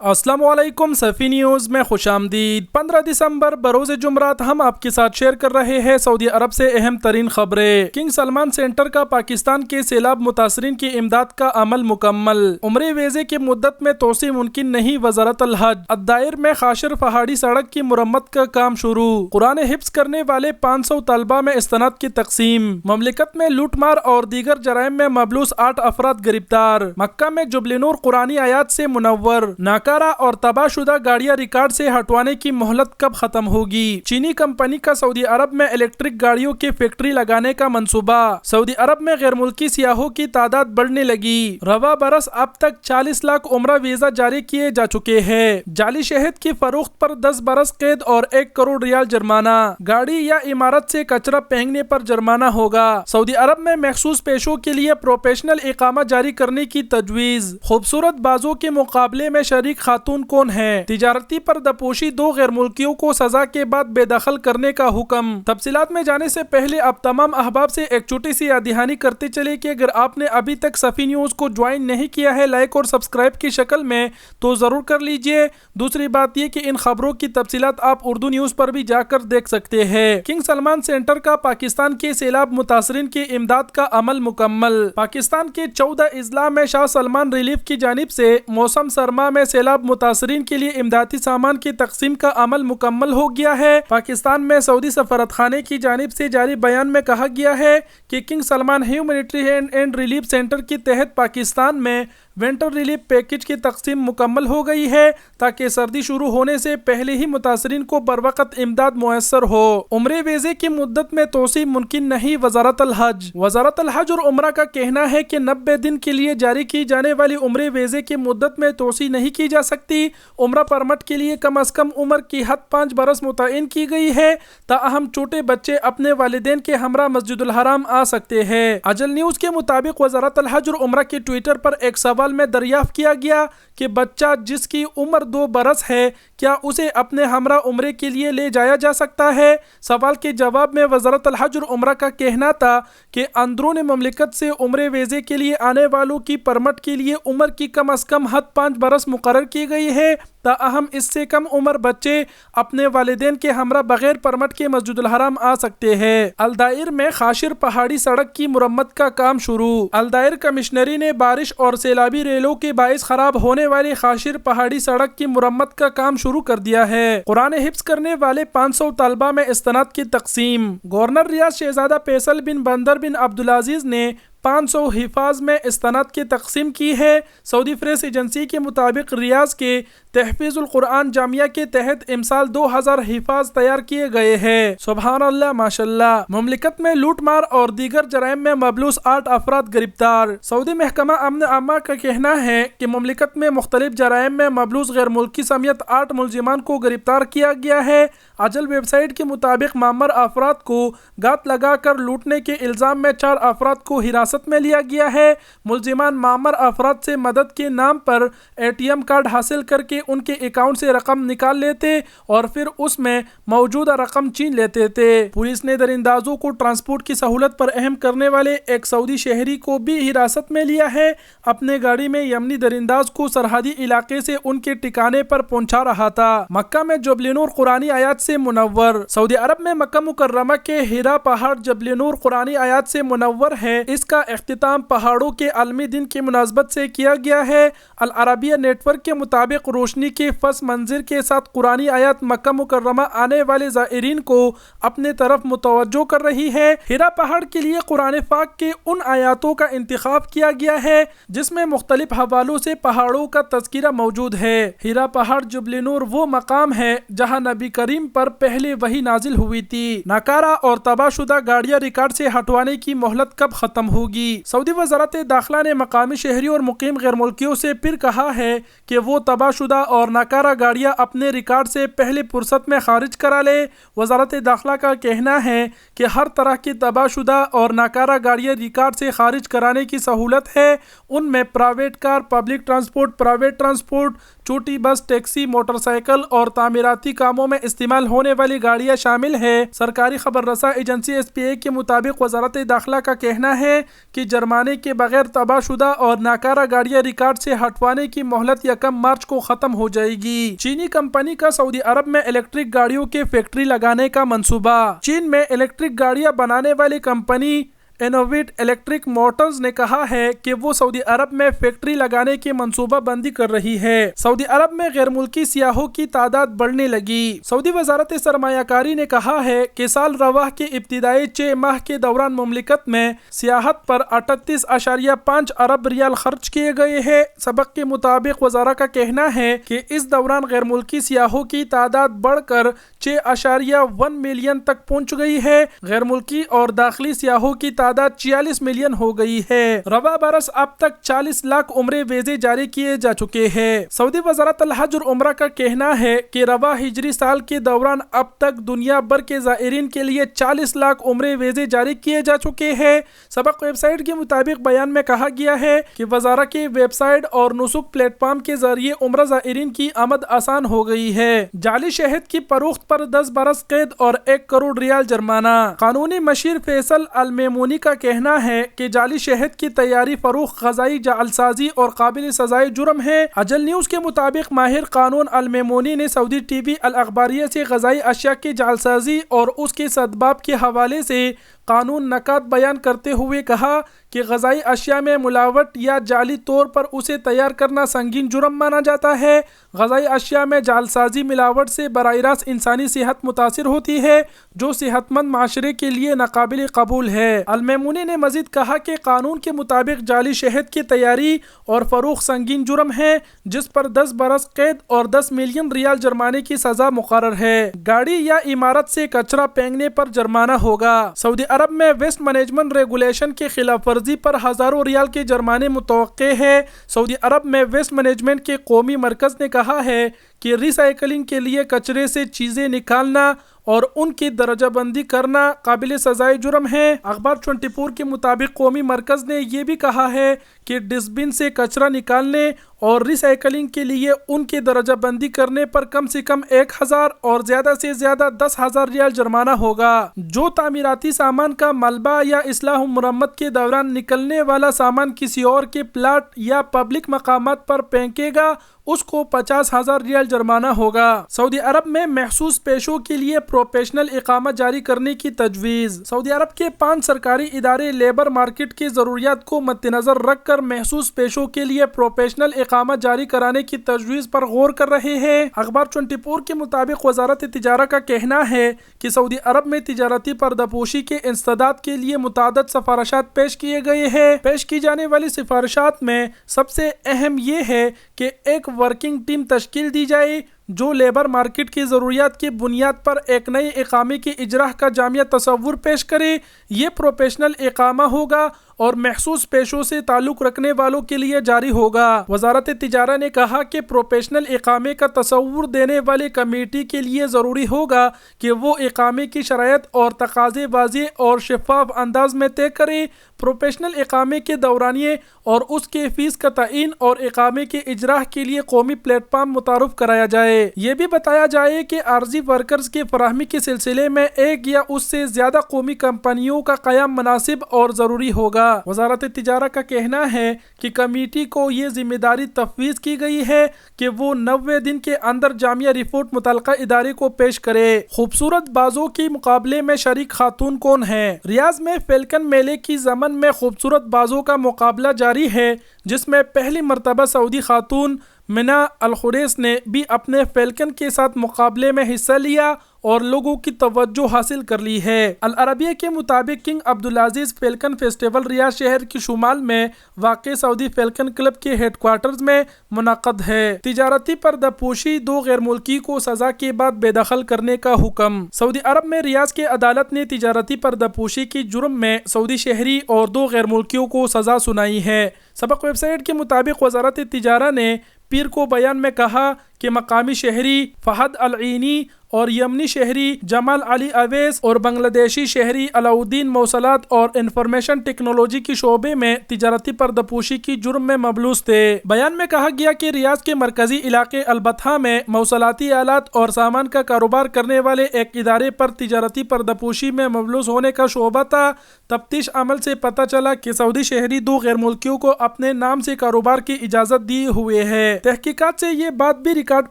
السلام علیکم سفی نیوز میں خوش آمدید۔ 15 دسمبر بروز جمعرات ہم آپ کے ساتھ شیئر کر رہے ہیں سعودی عرب سے اہم ترین خبریں۔ کنگ سلمان سینٹر کا پاکستان کے سیلاب متاثرین کی امداد کا عمل مکمل۔ عمرے ویزے کی مدت میں توسیع ممکن نہیں، وزارت الحج۔ الدائر میں خاشر پہاڑی سڑک کی مرمت کا کام شروع۔ قرآن حفظ کرنے والے 500 طلبہ میں استناد کی تقسیم۔ مملکت میں لوٹ مار اور دیگر جرائم میں ملبوس 8 افراد گرفتار۔ مکہ میں جبل نور قرآنی آیات سے منور۔ ناکارہ اور تباہ شدہ گاڑیاں ریکارڈ سے ہٹوانے کی مہلت کب ختم ہوگی؟ چینی کمپنی کا سعودی عرب میں الیکٹرک گاڑیوں کی فیکٹری لگانے کا منصوبہ۔ سعودی عرب میں غیر ملکی سیاحوں کی تعداد بڑھنے لگی۔ رواں برس اب تک 40 لاکھ عمرہ ویزا جاری کیے جا چکے ہیں۔ جعلی شہد کی فروخت پر 10 برس قید اور 1 کروڑ ریال جرمانہ۔ گاڑی یا عمارت سے کچرا پھینکنے پر جرمانہ ہوگا۔ سعودی عرب میں مخصوص پیشوں کے لیے پروفیشنل اقامہ جاری کرنے کی تجویز۔ خوبصورت بازوں کے مقابلے میں شریک خاتون کون ہے؟ تجارتی پردپوشی 2 غیر ملکیوں کو سزا کے بعد بے دخل کرنے کا حکم۔ تفصیلات میں جانے سے پہلے اب تمام احباب سے ایک چھوٹی سی یاد دہانی کرتے چلے کہ اگر آپ نے ابھی تک سفی نیوز کو جوائن نہیں کیا ہے لائک اور سبسکرائب کی شکل میں تو ضرور کر لیجئے۔ دوسری بات یہ کہ ان خبروں کی تفصیلات آپ اردو نیوز پر بھی جا کر دیکھ سکتے ہیں۔ کنگ سلمان سینٹر کا پاکستان کے سیلاب متاثرین کی امداد کا عمل مکمل۔ پاکستان کے 14 اضلاع میں شاہ سلمان ریلیف کی جانب سے موسم سرما میں سیلاب متاثرین کے لیے امدادی سامان کی تقسیم کا عمل مکمل ہو گیا ہے۔ پاکستان میں سعودی سفارتخانے کی جانب سے جاری بیان میں کہا گیا ہے کہ King Salman humanitarian and relief centre کے تحت پاکستان میں ونٹر ریلیف پیکج کی تقسیم مکمل ہو گئی ہے تاکہ سردی شروع ہونے سے پہلے ہی متاثرین کو بروقت امداد میسر ہو۔ عمرے ویزے کی مدت میں توسیع ممکن نہیں، وزارت الحج۔ وزارت الحج اور عمرہ کا کہنا ہے کہ 90 دن کے لیے جاری کی جانے والی عمرے ویزے کی مدت میں توسیع نہیں کی جا سکتی۔ عمرہ پرمٹ کے لیے کم از کم عمر کی حد 5 برس متعین کی گئی ہے، تاہم چھوٹے بچے اپنے والدین کے ہمراہ مسجد الحرام آ سکتے ہیں۔ اجل نیوز کے مطابق وزارت الحج اور عمرہ کے ٹویٹر پر ایک سوال میں دریافت کیا گیا کہ بچہ جس کی عمر 2 برس ہے کیا اسے اپنے ہمراہ عمرے کے لیے لے جایا جا سکتا ہے؟ سوال کے جواب میں وزارت الحج اور عمرہ کا کہنا تھا کہ اندرون مملکت سے عمرے ویزے کے لیے آنے والوں کی پرمٹ کے لیے عمر کی کم از کم حد 5 برس مقرر کی گئی ہے، تاہم اس سے کم عمر بچے اپنے والدین کے ہمراہ بغیر پرمٹ کے مسجد الحرام آ سکتے ہیں۔ الدائر میں خاشر پہاڑی سڑک کی مرمت کا کام شروع۔ الدائر کمشنری نے بارش اور سیلابی ریلوں کے باعث خراب ہونے والی خاشر پہاڑی سڑک کی مرمت کا کام شروع کر دیا ہے۔ قرآن حفظ کرنے والے 500 طلبہ میں استناد کی تقسیم۔ گورنر ریاض شہزادہ فیصل بن بندر بن عبدالعزیز نے 500 حفاظ میں استناد کی تقسیم کی ہے۔ سعودی پریس ایجنسی کے مطابق ریاض کے تحفیظ القرآن جامعہ کے تحت امسال 2000 حفاظ تیار کیے گئے ہیں۔ سبحان اللہ، ماشاءاللہ۔ مملکت میں لوٹ مار اور دیگر جرائم میں ملبوس 8 افراد گرفتار۔ سعودی محکمہ امن عامہ کا کہنا ہے کہ مملکت میں مختلف جرائم میں ملبوس غیر ملکی سمیت 8 ملزمان کو گرفتار کیا گیا ہے۔ اجل ویب سائٹ کے مطابق معمر افراد کو گات لگا کر لوٹنے کے الزام میں 4 افراد کو حراست میں لیا گیا ہے۔ ملزمان معمر افراد سے مدد کے نام پر ATM کارڈ حاصل کر کے ان کے اکاؤنٹ سے رقم نکال لیتے اور پھر اس میں موجودہ رقم چھین لیتے تھے۔ پولیس نے دراندازوں کو ٹرانسپورٹ کی سہولت پر اہم کرنے والے ایک سعودی شہری کو بھی حراست میں لیا ہے۔ اپنے گاڑی میں یمنی درانداز کو سرحدی علاقے سے ان کے ٹھکانے پر پہنچا رہا تھا۔ مکہ میں جبل نور قرآنی آیات سے منور۔ سعودی عرب میں مکہ مکرمہ کے ہیرا پہاڑ جبل نور قرآنی آیات سے منور ہے۔ اس کا اختتام پہاڑوں کے عالمی دن کی مناسبت سے کیا گیا ہے۔ العربیہ نیٹ ورک کے مطابق روشنی کے پس منظر کے ساتھ قرآنی آیات مکہ مکرمہ آنے والے زائرین کو اپنے طرف متوجہ کر رہی ہے۔ ہیرا پہاڑ کے لیے قرآن پاک کے ان آیاتوں کا انتخاب کیا گیا ہے جس میں مختلف حوالوں سے پہاڑوں کا تذکرہ موجود ہے۔ ہیرا پہاڑ جبل نور وہ مقام ہے جہاں نبی کریم پر پہلے وحی نازل ہوئی تھی۔ ناکارہ اور تباہ شدہ گاڑیاں ریکارڈ سے ہٹوانے کی مہلت کب ختم ہوگی؟ سعودی وزارت داخلہ نے مقامی شہریوں اور مقیم غیر ملکیوں سے پھر کہا ہے کہ وہ تباہ شدہ اور ناکارہ گاڑیاں اپنے ریکارڈ سے پہلے فرصت میں خارج کرا لے۔ وزارت داخلہ کا کہنا ہے کہ ہر طرح کی تباہ شدہ اور ناکارہ گاڑیاں ریکارڈ سے خارج کرانے کی سہولت ہے۔ ان میں پرائیویٹ کار، پبلک ٹرانسپورٹ، پرائیویٹ ٹرانسپورٹ، چھوٹی بس، ٹیکسی، موٹر سائیکل اور تعمیراتی کاموں میں استعمال ہونے والی گاڑیاں شامل ہیں۔ سرکاری خبر رساں ایجنسی SPA کے مطابق وزارت داخلہ کا کہنا ہے کہ جرمانے کے بغیر تباہ شدہ اور ناکارہ گاڑیاں ریکارڈ سے ہٹوانے کی مہلت 1 مارچ کو ختم ہو جائے گی۔ چینی کمپنی کا سعودی عرب میں الیکٹرک گاڑیوں کے فیکٹری لگانے کا منصوبہ۔ چین میں الیکٹرک گاڑیاں بنانے والی کمپنی انوویٹ الیکٹرک موٹرز نے کہا ہے کہ وہ سعودی عرب میں فیکٹری لگانے کی منصوبہ بندی کر رہی ہے۔ سعودی عرب میں غیر ملکی سیاحوں کی تعداد بڑھنے لگی۔ سعودی وزارت سرمایہ کاری نے کہا ہے کہ سال رواں کے ابتدائی 6 ماہ کے دوران مملکت میں سیاحت پر 38.5 ارب ریال خرچ کیے گئے ہیں۔ سبق کے مطابق وزارہ کا کہنا ہے کہ اس دوران غیر ملکی سیاحوں کی تعداد بڑھ کر 6.1 ملین تک پہنچ گئی ہے۔ غیر ملکی اور داخلی سیاحوں کی تعداد 46 ملین ہو گئی ہے۔ رواں برس اب تک 40 لاکھ عمرے ویزے جاری کیے جا چکے ہیں۔ سعودی وزارت الحج اور عمرہ کا کہنا ہے کہ رواں ہجری سال کے دوران اب تک دنیا بھر کے زائرین کے لیے 40 لاکھ عمرے ویزے جاری کیے جا چکے ہیں۔ سبق ویب سائٹ کے مطابق بیان میں کہا گیا ہے کہ وزارہ کے ویب سائٹ اور نسک پلیٹ فارم کے ذریعے عمرہ زائرین کی آمد آسان ہو گئی ہے۔ جعلی شہد کی فروخت پر 10 برس قید اور 1 کروڑ ریال جرمانہ۔ قانونی مشیر فیصل المیمونی کا کہنا ہے کہ جعلی شہد کی تیاری، فروخت، غذائی جعلسازی اور قابل سزائے جرم ہے۔ اجل نیوز کے مطابق ماہر قانون المیمونی نے سعودی ٹی وی الاخباریہ سے غذائی اشیاء کی جعلسازی اور اس کے سدباب کے حوالے سے قانون نکات بیان کرتے ہوئے کہا کہ غذائی اشیاء میں ملاوٹ یا جعلی طور پر اسے تیار کرنا سنگین جرم مانا جاتا ہے۔ غذائی اشیاء میں جعلسازی، ملاوٹ سے براہ راست انسانی صحت متاثر ہوتی ہے، جو صحت مند معاشرے کے لیے ناقابل قبول ہے۔ المیمونی نے مزید کہا کہ قانون کے مطابق جعلی شہد کی تیاری اور فروخت سنگین جرم ہے، جس پر 10 برس قید اور 10 ملین ریال جرمانے کی سزا مقرر ہے۔ گاڑی یا عمارت سے کچرا پھینکنے پر جرمانہ ہوگا۔ سعودی عرب میں ویسٹ مینجمنٹ ریگولیشن کی خلاف ورزی پر ہزاروں ریال کے جرمانے متوقع ہے۔ سعودی عرب میں ویسٹ مینجمنٹ کے قومی مرکز نے کہا ہے کہ ری سائیکلنگ کے لیے کچرے سے چیزیں نکالنا اور ان کی درجہ بندی کرنا قابل سزائے جرم ہے۔ اخبار 24 کے مطابق قومی مرکز نے یہ بھی کہا ہے کہ ڈسٹ بن سے کچرا نکالنے اور ری سائیکلنگ کے لیے ان کی درجہ بندی کرنے پر کم سے کم 1000 اور زیادہ سے زیادہ 10,000 ریال جرمانہ ہوگا۔ جو تعمیراتی سامان کا ملبہ یا اصلاح و مرمت کے دوران نکلنے والا سامان کسی اور کے پلاٹ یا پبلک مقامات پر پھینکے گا، اس کو 50,000 ریال جرمانہ ہوگا۔ سعودی عرب میں محسوس پیشوں کے لیے پروفیشنل اقامہ جاری کرنے کی تجویز۔ سعودی عرب کے 5 سرکاری ادارے لیبر مارکیٹ کی ضروریات کو مد نظر رکھ کر محسوس پیشوں کے لیے پروفیشنل اقامہ جاری کرانے کی تجویز پر غور کر رہے ہیں۔ اخبار 24 کے مطابق وزارت تجارت کا کہنا ہے کہ سعودی عرب میں تجارتی پردپوشی کے انسداد کے لیے متعدد سفارشات پیش کیے گئے ہیں۔ پیش کی جانے والی سفارشات میں سب سے اہم یہ ہے کہ ایک ورکنگ ٹیم تشکیل دی جائے جو لیبر مارکیٹ کی ضروریات کی بنیاد پر ایک نئے اقامے کی اجراء کا جامع تصور پیش کرے۔ یہ پروفیشنل اقامہ ہوگا اور محسوس پیشوں سے تعلق رکھنے والوں کے لیے جاری ہوگا۔ وزارت تجارت نے کہا کہ پروفیشنل اقامے کا تصور دینے والی کمیٹی کے لیے ضروری ہوگا کہ وہ اقامے کی شرائط اور تقاضے واضح اور شفاف انداز میں طے کرے۔ پروفیشنل اقامے کے دورانیے اور اس کے فیس کا تعین اور اقامے کے اجراء کے لیے قومی پلیٹ فارم متعارف کرایا جائے۔ یہ بھی بتایا جائے کہ عارضی ورکرز کی فراہمی کے سلسلے میں ایک یا اس سے زیادہ قومی کمپنیوں کا قیام مناسب اور ضروری ہوگا۔ وزارت تجارت کا کہنا ہے کہ کمیٹی کو یہ ذمہ داری تفویض کی گئی ہے کہ وہ 90 دن کے اندر جامع رپورٹ متعلقہ ادارے کو پیش کرے۔ خوبصورت بازوں کے مقابلے میں شریک خاتون کون ہیں؟ ریاض میں فیلکن میلے کی ضمن میں خوبصورت بازوں کا مقابلہ جاری ہے، جس میں پہلی مرتبہ سعودی خاتون منى الخریس نے بھی اپنے فیلکن کے ساتھ مقابلے میں حصہ لیا اور لوگوں کی توجہ حاصل کر لی ہے۔ العربیہ کے مطابق کنگ عبدالعزیز فیلکن فیسٹیول ریاض شہر کے شمال میں واقع سعودی فیلکن کلب کے ہیڈ کوارٹرز میں منعقد ہے۔ تجارتی پردہ پوشی، 2 غیر ملکی کو سزا کے بعد بے دخل کرنے کا حکم۔ سعودی عرب میں ریاض کی عدالت نے تجارتی پردہ پوشی کی جرم میں سعودی شہری اور 2 غیر ملکیوں کو سزا سنائی ہے۔ سبق ویب سائٹ کے مطابق وزارت تجارت نے پیر کو بیان میں کہا کہ مقامی شہری فہد العینی اور یمنی شہری جمال علی اویس اور بنگلہ دیشی شہری علاؤدین موصلات اور انفارمیشن ٹیکنالوجی کی شعبے میں تجارتی پردپوشی کی جرم میں ملوث تھے۔ بیان میں کہا گیا کہ ریاض کے مرکزی علاقے البطحہ میں موصلاتی آلات اور سامان کا کاروبار کرنے والے ایک ادارے پر تجارتی پردپوشی میں ملوث ہونے کا شبہ تھا۔ تفتیش عمل سے پتہ چلا کہ سعودی شہری 2 غیر ملکیوں کو اپنے نام سے کاروبار کی اجازت دی ہوئے ہے۔ تحقیقات سے یہ بات بھی ریکارڈ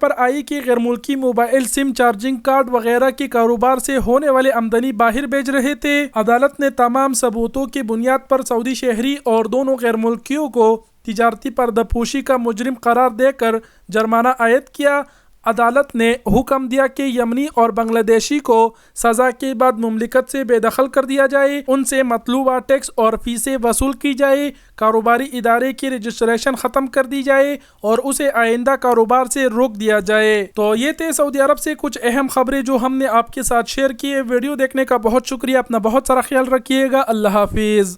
پر آئی کہ غیر ملکی موبائل سم چارجنگ کارڈ وغیرہ کے کاروبار سے ہونے والے آمدنی باہر بھیج رہے تھے۔ عدالت نے تمام ثبوتوں کی بنیاد پر سعودی شہری اور دونوں غیر ملکیوں کو تجارتی پردپوشی کا مجرم قرار دے کر جرمانہ عائد کیا۔ عدالت نے حکم دیا کہ یمنی اور بنگلہ دیشی کو سزا کے بعد مملکت سے بے دخل کر دیا جائے، ان سے مطلوبہ ٹیکس اور فیسیں وصول کی جائے، کاروباری ادارے کی رجسٹریشن ختم کر دی جائے اور اسے آئندہ کاروبار سے روک دیا جائے۔ تو یہ تھے سعودی عرب سے کچھ اہم خبریں جو ہم نے آپ کے ساتھ شیئر کیے۔ ویڈیو دیکھنے کا بہت شکریہ، اپنا بہت سارا خیال رکھیے گا، اللہ حافظ۔